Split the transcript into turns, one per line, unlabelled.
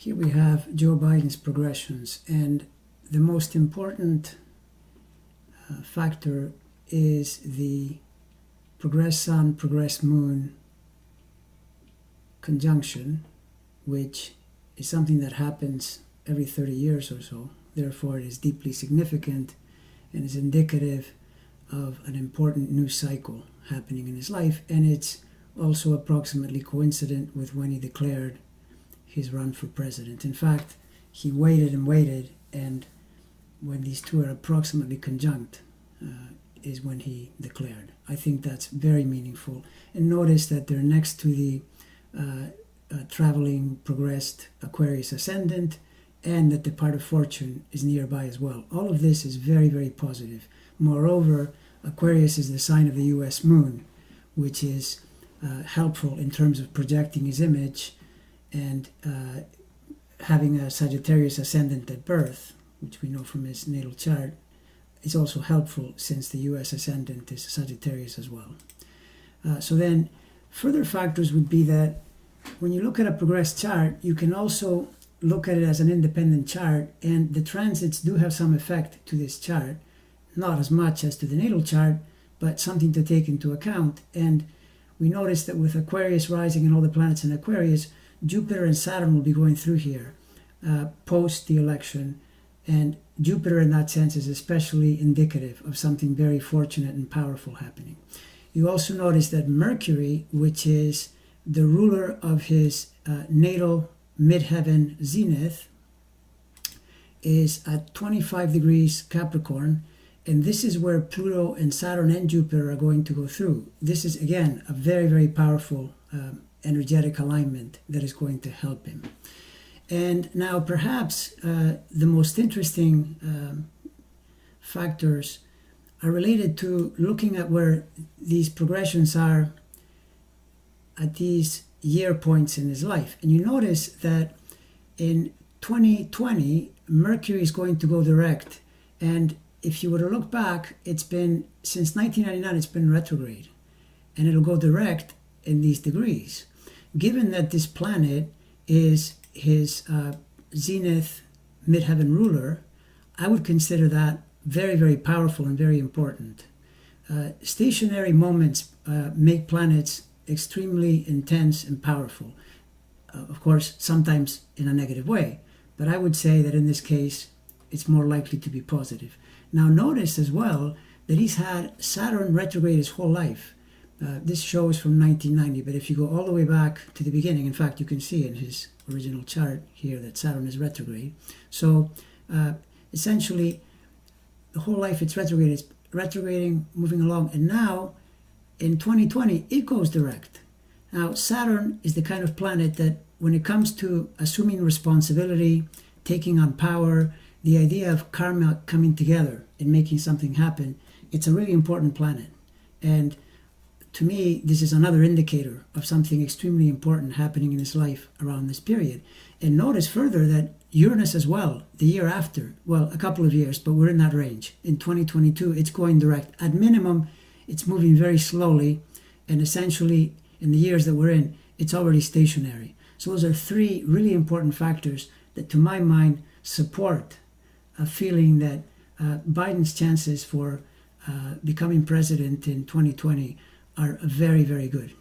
Here we have Joe Biden's progressions, and the most important factor is the progress Sun, progress Moon conjunction, which is something that happens every 30 years or so. Therefore, it is deeply significant and is indicative of an important new cycle happening in his life, and it's also approximately coincident with when he declared his run for president. In fact, he waited and waited, and when these two are approximately conjunct is when he declared. I think that's very meaningful. And notice that they're next to the traveling progressed Aquarius ascendant, and that the part of fortune is nearby as well. All of this is very, very positive. Moreover, Aquarius is the sign of the US moon, which is helpful in terms of projecting his image, and having a Sagittarius ascendant at birth, which we know from his natal chart, is also helpful since the US ascendant is Sagittarius as well. So then further factors would be that when you look at a progressed chart, you can also look at it as an independent chart, and the transits do have some effect to this chart, not as much as to the natal chart, but something to take into account. And we notice that with Aquarius rising and all the planets in Aquarius, Jupiter and Saturn will be going through here post the election, and Jupiter in that sense is especially indicative of something very fortunate and powerful happening. You also notice that Mercury, which is the ruler of his natal midheaven zenith, is at 25 degrees Capricorn, and this is where Pluto and Saturn and Jupiter are going to go through. This is, again, a very, very powerful energetic alignment that is going to help him. And now perhaps the most interesting factors are related to looking at where these progressions are at these year points in his life. And you notice that in 2020, Mercury is going to go direct. And if you were to look back, it's been, since 1999, it's been retrograde. And it'll go direct in these degrees. Given that this planet is his zenith midheaven ruler, I would consider that very, very powerful and very important. Stationary moments make planets extremely intense and powerful. Of course, sometimes in a negative way, but I would say that in this case, it's more likely to be positive. Now notice as well that he's had Saturn retrograde his whole life. This shows from 1990, but if you go all the way back to the beginning, in fact, you can see in his original chart here that Saturn is retrograde. So essentially, the whole life it's retrograde, it's retrograding, moving along, and now in 2020, it goes direct. Now, Saturn is the kind of planet that when it comes to assuming responsibility, taking on power, the idea of karma coming together and making something happen, it's a really important planet. And to me, this is another indicator of something extremely important happening in his life around this period. And notice further that Uranus as well, the year after, well, a couple of years, but we're in that range. In 2022, it's going direct. At minimum, it's moving very slowly, and essentially, in the years that we're in, it's already stationary. So those are three really important factors that, to my mind, support a feeling that Biden's chances for becoming president in 2020 are very, very good.